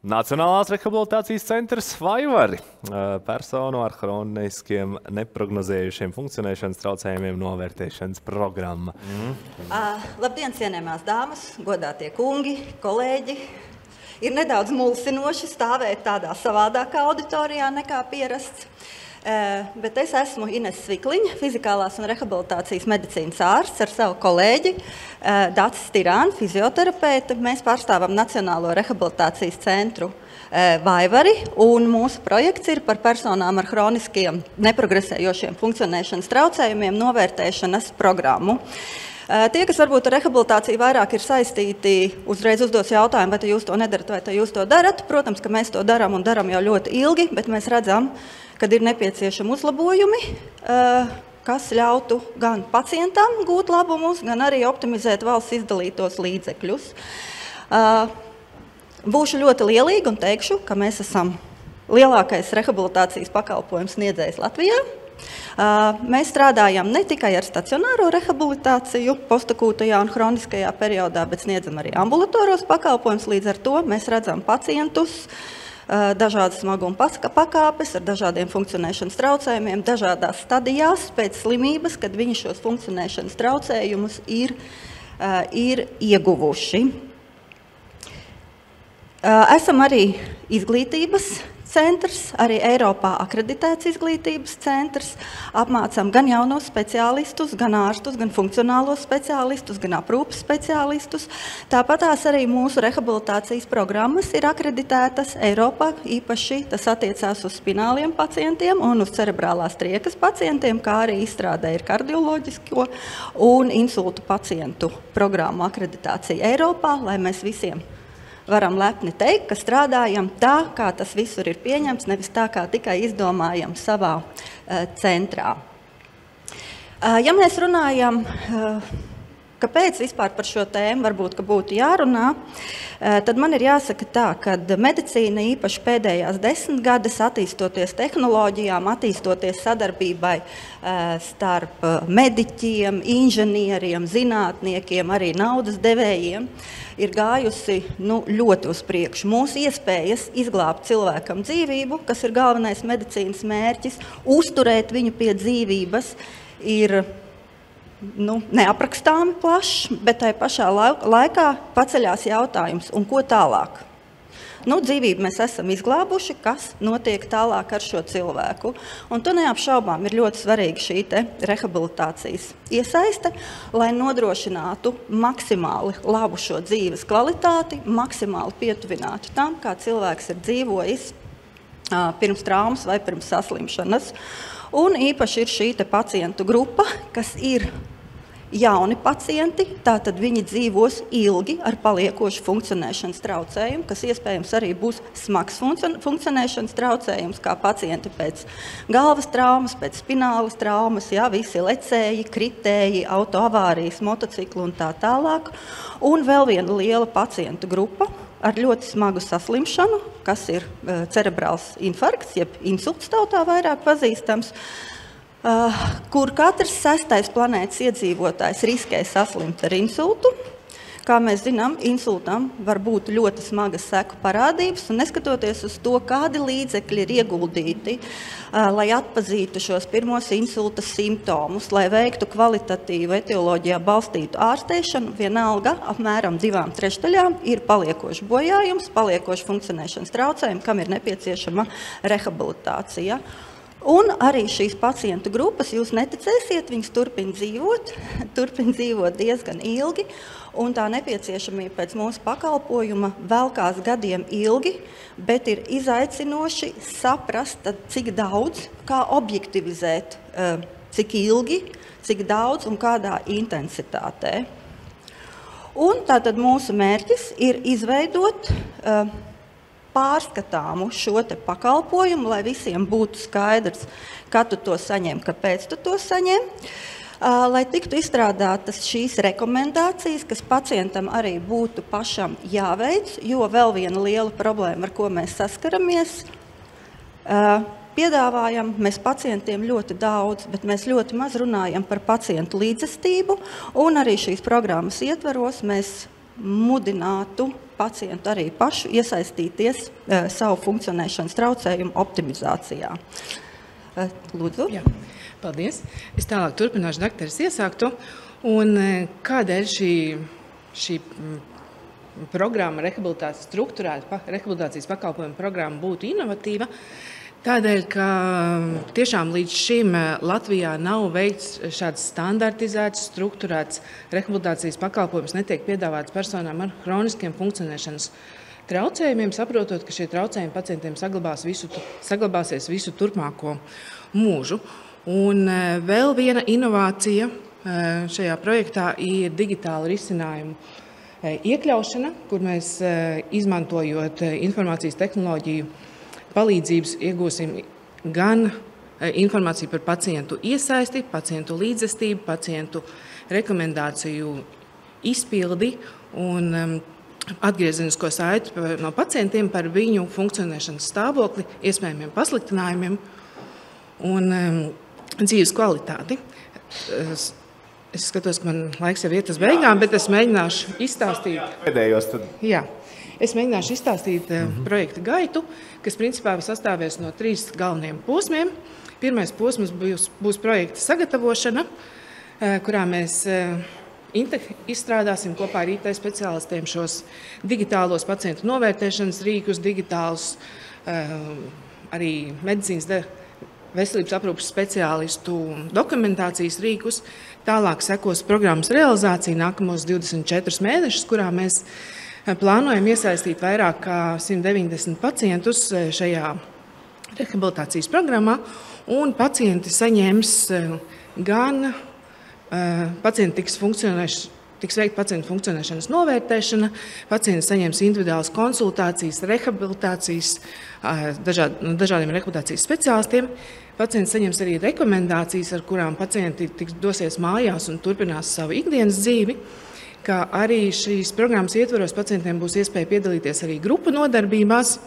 Nacionālās rehabilitācijas centrs Vaivari personu ar hroniskiem neprognozējušiem funkcionēšanas traucējumiem novērtēšanas programma. Labdien, cienējamās dāmas, godātie kungi, kolēģi! Ir nedaudz mulsinoši stāvēt tādā savādākā auditorijā nekā pierasts. Bet es esmu Ines Svikliņa, fizikālās un rehabilitācijas medicīnas ārsts ar savu kolēģi Dacis Tirānu, fizioterapeita. Mēs pārstāvam Nacionālo rehabilitācijas centru Vaivari, un mūsu projekts ir par personām ar hroniskiem neprogresējošiem funkcionēšanas traucējumiem novērtēšanas programmu. Tie, kas varbūt ar rehabilitāciju vairāk ir saistīti, uzreiz uzdos jautājumu, vai jūs to nedarat, vai jūs to darat. Protams, ka mēs to darām un darām jau ļoti ilgi, bet mēs redzam, kad ir nepieciešami uzlabojumi, kas ļautu gan pacientam gūt labumus, gan arī optimizēt valsts izdalītos līdzekļus. Būšu ļoti lielīga un teikšu, ka mēs esam lielākais rehabilitācijas pakalpojums sniedzējs Latvijā. Mēs strādājam ne tikai ar stacionāro rehabilitāciju postakūtajā un hroniskajā periodā, bet sniedzam arī ambulatoros pakalpojumus. Līdz ar to mēs redzam pacientus, dažādas smaguma pakāpes ar dažādiem funkcionēšanas traucējumiem, dažādās stadijās pēc slimības, kad viņi šos funkcionēšanas traucējumus ir ieguvuši. Esam arī izglītības centrs, arī Eiropā akreditēts izglītības centrs. Apmācām gan jaunos speciālistus, gan ārstus, gan funkcionālos speciālistus, gan aprūpes speciālistus. Tāpatās arī mūsu rehabilitācijas programmas ir akreditētas Eiropā, īpaši tas attiecās uz spināliem pacientiem un uz cerebrālās triekas pacientiem, kā arī izstrādē ir kardioloģisko un insultu pacientu programmu akreditācija Eiropā, lai mēs visiem varam lepni teikt, ka strādājam tā, kā tas visur ir pieņemts, nevis tā, kā tikai izdomājam savā centrā. Ja mēs runājam, kāpēc vispār par šo tēmu varbūt, ka būtu jārunā, tad man ir jāsaka tā, ka medicīna īpaši pēdējās 10 gadus attīstoties tehnoloģijām, attīstoties sadarbībai starp mediķiem, inženieriem, zinātniekiem, arī naudas devējiem, ir gājusi ļoti uz priekšu. Mūsu iespējas izglābt cilvēkam dzīvību, kas ir galvenais medicīnas mērķis, uzturēt viņu pie dzīvības, ir neaprakstāmi plašs, bet tai pašā laikā paceļās jautājums, un ko tālāk? Dzīvību mēs esam izglābuši, kas notiek tālāk ar šo cilvēku. Un to neapšaubām ir ļoti svarīga šī rehabilitācijas iesaiste, lai nodrošinātu maksimāli labu šo dzīves kvalitāti, maksimāli pietuvinātu tam, kā cilvēks ir dzīvojis pirms traumas vai pirms saslimšanas. Un īpaši ir šī pacientu grupa, kas ir jauni pacienti, tātad viņi dzīvos ilgi ar paliekošu funkcionēšanas traucējumu, kas iespējams arī būs smags funkcionēšanas traucējums, kā pacienti pēc galvas traumas, pēc spinālas traumas, visi lecēji, kritēji, autoavārijas, motociklu un tā tālāk. Un vēl viena liela pacientu grupa ar ļoti smagu saslimšanu, kas ir cerebrāls infarkts, jeb insults tautā vairāk pazīstams, kur katrs 6. planētas iedzīvotājs riskē saslimt ar insultu. Kā mēs zinām, insultam var būt ļoti smagas seku parādības, un neskatoties uz to, kādi līdzekļi ir ieguldīti, lai atpazītu šos pirmos insulta simptomus, lai veiktu kvalitatīvu etioloģijā balstītu ārstēšanu, vienalga apmēram 2/3 ir paliekoši bojājums, paliekoši funkcionēšanas traucējumi, kam ir nepieciešama rehabilitācija. Un arī šīs pacientu grupas, jūs neticēsiet, viņas turpina dzīvot diezgan ilgi, un tā nepieciešamība pēc mūsu pakalpojuma velkās gadiem ilgi, bet ir izaicinoši saprast, cik daudz, kā objektivizēt, cik ilgi, cik daudz un kādā intensitātē. Un tātad mūsu mērķis ir izveidot pārskatāmu šo pakalpojumu, lai visiem būtu skaidrs, kā tu to saņem, kāpēc tu to saņem, lai tiktu izstrādātas šīs rekomendācijas, kas pacientam arī būtu pašam jāveic, jo vēl viena liela problēma, ar ko mēs saskaramies, piedāvājam mēs pacientiem ļoti daudz, bet mēs ļoti maz runājam par pacientu līdzestību, un arī šīs programmas ietvaros mēs mudinātu pacientu arī pašu iesaistīties savu funkcionēšanas traucējumu optimizācijā. Lūdzu. Jā, paldies. Es tālāk turpināšu dakteres iesākto. Un kādēļ šī programma, rehabilitācijas pakalpojumu programma būtu inovatīva? Tādēļ, ka tiešām līdz šim Latvijā nav veikts šāds standartizēts, strukturēts rehabilitācijas pakalpojums, netiek piedāvāts personām ar hroniskiem funkcionēšanas traucējumiem, saprotot, ka šie traucējumi pacientiem saglabāsies visu turpmāko mūžu. Un vēl viena inovācija šajā projektā ir digitāla risinājumu iekļaušana, kur mēs izmantojot informācijas tehnoloģiju palīdzības iegūsim gan informāciju par pacientu iesaisti, pacientu līdzestību, pacientu rekomendāciju izpildi un atgriezenisko saiti no pacientiem par viņu funkcionēšanas stāvokli, iespējamiem pasliktinājumiem un dzīves kvalitāti. Es skatos, ka man laiks jau iet uz beigām, bet es mēģināšu izstāstīt. Pēdējos tad. Jā. Es mēģināšu izstāstīt projekta gaitu, kas principā sastāvēs no 3 galveniem posmiem. Pirmais posms būs projekta sagatavošana, kurā mēs izstrādāsim kopā ar IT speciālistiem šos digitālos pacientu novērtēšanas rīkus, digitālus arī medicīnas veselības aprūpes speciālistu dokumentācijas rīkus. Tālāk sekos programmas realizācija nākamos 24 mēnešus, kurā mēs plānojam iesaistīt vairāk kā 190 pacientus šajā rehabilitācijas programmā, un pacienti saņems gan tiks veikt pacientu funkcionēšanas novērtēšana, pacienti saņems individuālas konsultācijas, rehabilitācijas dažādiem rehabilitācijas speciālistiem. Pacienti saņems arī rekomendācijas, ar kurām pacienti dosies mājās un turpinās savu ikdienas dzīvi. Kā arī šīs programmas ietvaros pacientiem būs iespēja piedalīties arī grupu nodarbībās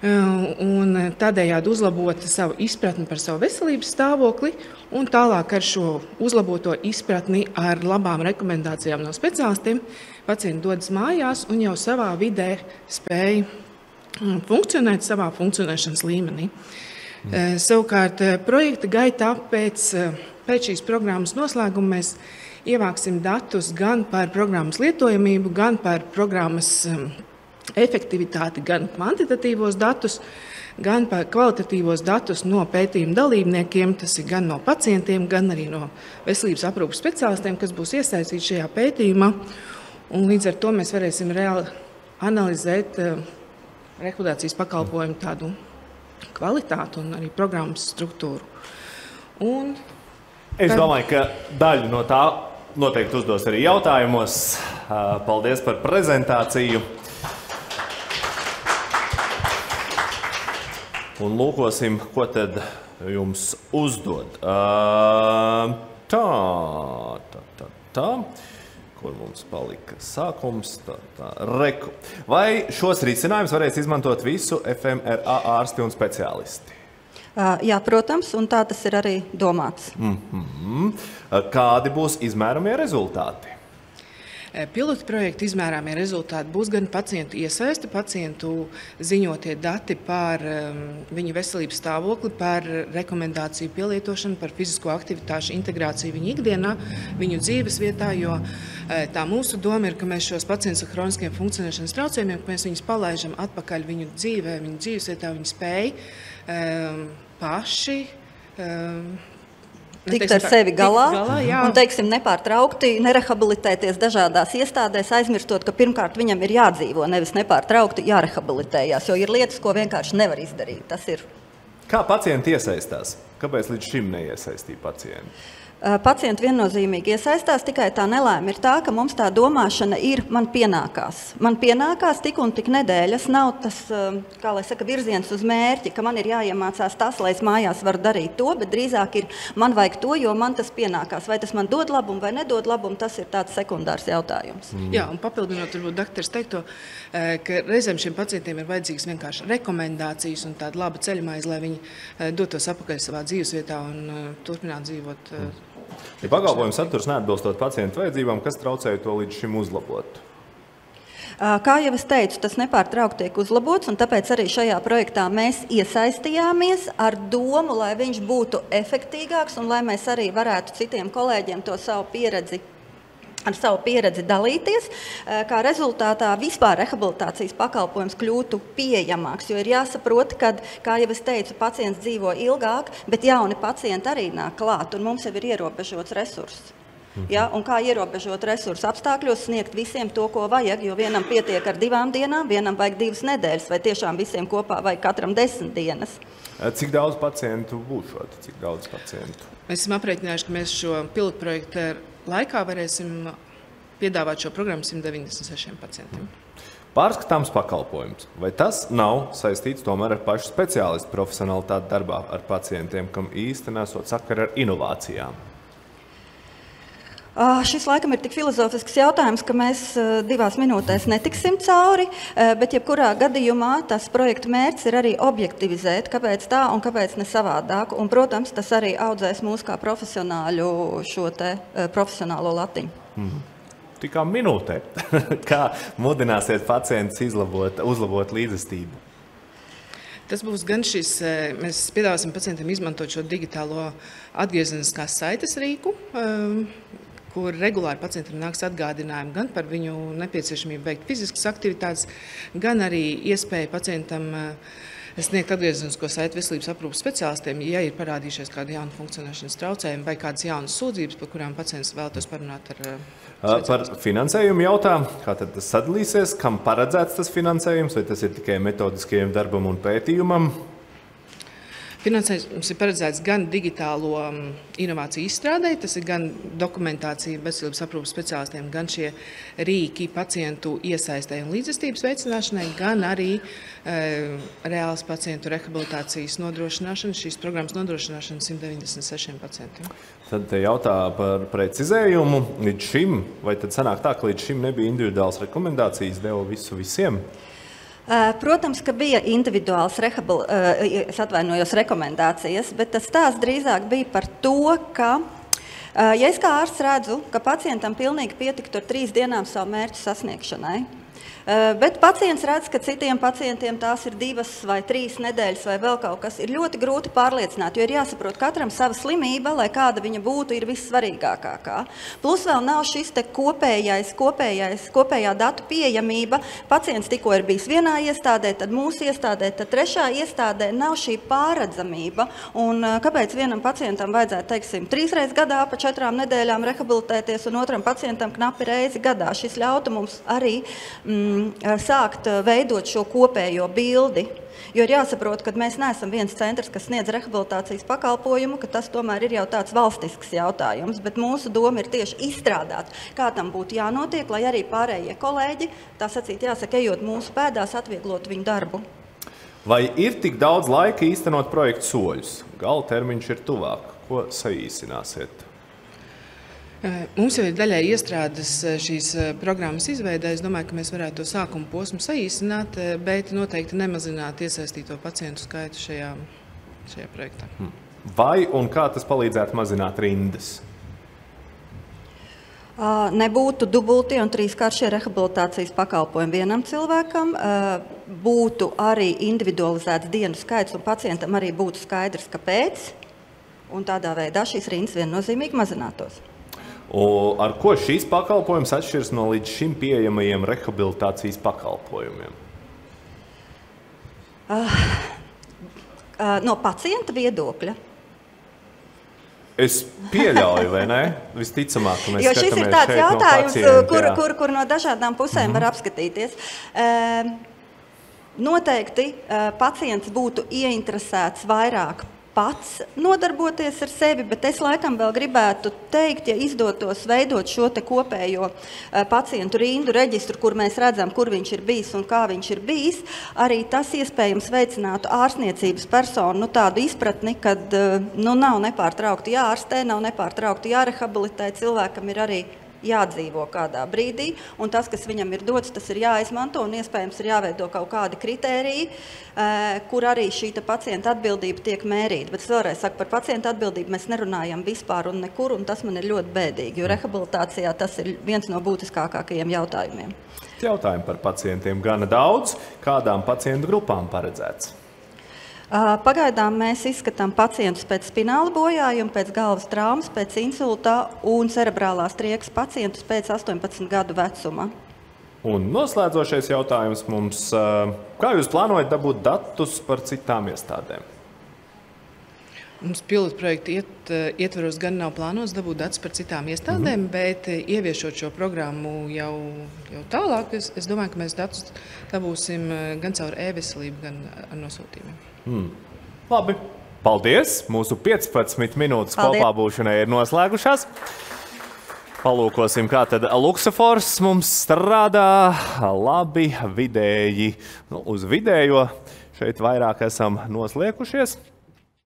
un tādējādi uzlabot savu izpratni par savu veselības stāvokli un tālāk ar šo uzlaboto izpratni ar labām rekomendācijām no speciālistiem pacienti dodas mājās un jau savā vidē spēj funkcionēt savā funkcionēšanas līmenī. Savukārt projekta gaitā pēc šīs programmas noslēguma mēs ievāksim datus gan par programmas lietojamību, gan par programmas efektivitāti, gan kvantitatīvos datus, gan par kvalitatīvos datus no pētījuma dalībniekiem, tas ir gan no pacientiem, gan arī no veselības aprūpes speciālistiem, kas būs iesaistīti šajā pētījumā. Un līdz ar to mēs varēsim reāli analizēt rehabilitācijas pakalpojumu tādu kvalitāti un arī programmas struktūru. Es domāju, ka daļu no tā noteikti uzdos arī jautājumos. Paldies par prezentāciju. Un lūkosim, ko tad jums uzdod. Tā. Kur mums palika sākums? Reku. Vai šos risinājumus varēs izmantot visu FMRA ārsti un speciālisti? Jā, protams, un tā tas ir arī domāts. Kādi būs izmēramie rezultāti? Pilotu projekta izmērāmie rezultāti būs gan pacientu iesaisti, pacientu ziņotie dati par viņu veselības stāvokli, par rekomendāciju pielietošanu, par fizisko aktivitāšu integrāciju viņu ikdienā, viņu dzīves vietā, jo tā mūsu doma ir, ka mēs šos pacientus ar hroniskiem funkcionēšanas traucējumiem, ka mēs viņus palaižam atpakaļ viņu dzīvē, viņu dzīves vietā, viņu spēj paši tikt ar sevi galā un, teiksim, nepārtraukti nerehabilitēties dažādās iestādēs, aizmirstot, ka pirmkārt viņam ir jādzīvo, nevis nepārtraukti jārehabilitējās, jo ir lietas, ko vienkārši nevar izdarīt. Tas ir. Kā pacienti iesaistās? Kāpēc līdz šim neiesaistīja pacienti? Pacienti viennozīmīgi iesaistās, tikai tā nelēma ir tā, ka mums tā domāšana ir man pienākās. Man pienākās tik un tik nedēļas, nav tas, kā lai saka, virziens uz mērķi, ka man ir jāiemācās tas, lai es mājās varu darīt to, bet drīzāk ir man vajag to, jo man tas pienākās. Vai tas man dod labumu vai nedod labumu, tas ir tāds sekundārs jautājums. Jā, un papildinot varbūt dakteris teikto, ka reizēm šiem pacientiem ir vajadzīgs vienkārši rekomendācijas un tāda laba ceļamaize, lai viņi dotos apakaļ savā dzīvesvietā un turpinātu dzīvot. Ja pakalpojums saturs neatbilstot pacientu vajadzībām, kas traucēja to līdz šim uzlabot? Kā jau es teicu, tas nepārtraukti tiek uzlabots, un tāpēc arī šajā projektā mēs iesaistījāmies ar domu, lai viņš būtu efektīgāks un lai mēs arī varētu citiem kolēģiem to savu pieredzi dalīties, kā rezultātā vispār rehabilitācijas pakalpojums kļūtu pieejamāks, jo ir jāsaprot, ka, kā jau es teicu, pacients dzīvo ilgāk, bet jauni pacienti arī nāk klāt, un mums jau ir ierobežots resurss. Ja, un kā ierobežot resursu apstākļos, sniegt visiem to, ko vajag, jo vienam pietiek ar 2 dienām, vienam vajag 2 nedēļas, vai tiešām visiem kopā vajag katram 10 dienas. Cik daudz pacientu būšot? Cik daudz pacientu? Mēs esam aprēķinājuši, ka mēs šo pilotprojektu laikā varēsim piedāvāt šo programmu 196 pacientiem. Pārskatāms pakalpojums. Vai tas nav saistīts tomēr ar pašu speciālistu profesionalitāti darbā ar pacientiem, kam īsti nesot sakara ar inovācijām? Šis laikam ir tik filozofisks jautājums, ka mēs 2 minūtēs netiksim cauri, bet jebkurā gadījumā tas projekta mērķis ir arī objektivizēt, kāpēc tā un kāpēc ne savādāk. Un, protams, tas arī audzēs mūs kā profesionāļu šo te profesionālo latiņu. Tikā minūtē. Kā mudināsiet pacientus uzlabot līdzestību? Tas būs gan šis, mēs piedāvāsim pacientiem izmantot šo digitālo atgriezeniskās saites rīku, kur regulāri pacientam nāks atgādinājumi gan par viņu nepieciešamību veikt fiziskas aktivitātes, gan arī iespēju pacientam sniegt atgriezenisko saiti veselības aprūpes speciālistiem, ja ir parādījušies kāda jauna funkcionēšanas traucējuma vai kādas jaunas sūdzības, par kurām pacients vēlētos parunāt ar speciālistu. Par finansējumu jautājum, kā tad tas sadalīsies, kam paredzēts tas finansējums, vai tas ir tikai metodiskajam darbam un pētījumam? Finansējums ir paredzēts gan digitālo inovāciju izstrādē, tas ir gan dokumentācija veselības aprūpes speciālistiem, gan šie rīki pacientu iesaistē un līdzestības veicināšanai, gan arī reāls pacientu rehabilitācijas nodrošināšana, šīs programmas nodrošināšana 196 pacientiem. Tad te jautā par precizējumu līdz šim, vai tad sanāk tā, ka līdz šim nebija individuāls rekomendācijas, deva visu visiem? Protams, ka bija individuāls rekomendācijas, bet tas stāsts drīzāk bija par to, ka, ja es kā ārsts redzu, ka pacientam pilnīgi pietiktu ar 3 dienām savu mērķu sasniegšanai, bet pacients redz, ka citiem pacientiem tās ir 2 vai 3 nedēļas vai vēl kaut kas, ir ļoti grūti pārliecināt, jo ir jāsaprot katram sava slimība, lai kāda viņa būtu, ir vissvarīgākā. Plus vēl nav šis te kopējā datu pieejamība. Pacients tikko ir bijis vienā iestādē, tad mūsu iestādē, tad 3. iestādē nav šī pārredzamība. Un kāpēc vienam pacientam vajadzētu, teiksim, 3 reizes gadā pa 4 nedēļām rehabilitēties un otram pacientam knapi reizi gadā? Šis ļautu mums arī sākt veidot šo kopējo bildi. Jo ir jāsaprot, ka mēs neesam viens centrs, kas sniedz rehabilitācijas pakalpojumu, ka tas tomēr ir jau tāds valstisks jautājums, bet mūsu doma ir tieši izstrādāt, kā tam būtu jānotiek, lai arī pārējie kolēģi, tā sacīt, jāsaka, ejot mūsu pēdās, atvieglot viņu darbu. Vai ir tik daudz laika īstenot projektu soļus? Gala termiņš ir tuvāk. Ko saīsināsiet? Mums jau ir daļai iestrādes šīs programmas izveidē. Es domāju, ka mēs varētu to sākuma posmu saīsināt, bet noteikti nemazināt iesaistīto pacientu skaitu šajā projektā. Vai un kā tas palīdzētu mazināt rindas? Nebūtu dubultie un 3-kāršie rehabilitācijas pakalpojumi vienam cilvēkam, būtu arī individualizēts dienu skaits un pacientam arī būtu skaidrs, kāpēc, un tādā veidā šīs rindas viennozīmīgi mazinātos. Ar ko šīs pakalpojums atšķiras no līdz šim pieejamajiem rehabilitācijas pakalpojumiem? No pacienta viedokļa. Es pieļauju, vai ne? Visticamāk, ka mēs jo šis ir tāds jautājums, kur no dažādām pusēm var apskatīties. Noteikti pacients būtu ieinteresēts vairāk pats nodarboties ar sevi, bet es laikam vēl gribētu teikt, ja izdotos veidot šo te kopējo pacientu rindu reģistru, kur mēs redzam, kur viņš ir bijis un kā viņš ir bijis, arī tas iespējams veicinātu ārstniecības personu tādu izpratni, kad nav nepārtraukti jāārstē, nav nepārtraukti jārehabilitē, cilvēkam ir arī jādzīvo kādā brīdī, un tas, kas viņam ir dots, tas ir jāizmanto, un iespējams ir jāveido kaut kādi kritēriji, kur arī šī pacienta atbildība tiek mērīta. Bet es vēlreiz saku, par pacienta atbildību mēs nerunājam vispār un nekur, un tas man ir ļoti bēdīgi, jo rehabilitācijā tas ir viens no būtiskākajiem jautājumiem. Jautājumi par pacientiem gana daudz. Kādām pacientu grupām paredzēts? Pagaidām mēs izskatām pacientus pēc spināla bojājuma, pēc galvas traumas, pēc insulta un cerebrālās triekas pacientus pēc 18 gadu vecuma. Un noslēdzošais jautājums mums, kā jūs plānojat dabūt datus par citām iestādēm? Mums pilotu projektu ietveros gan nav plānots dabūt datus par citām iestādēm, bet ieviešot šo programmu jau tālāk, es domāju, ka mēs datus dabūsim gan caur e-veselību, gan ar nosūtījumiem. Labi, paldies! Mūsu 15 minūtes kopā būšanai ir noslēgušās. Palūkosim, kā tad Luksafors mums strādā. Labi, vidēji, uz vidējo šeit vairāk esam nosliekušies.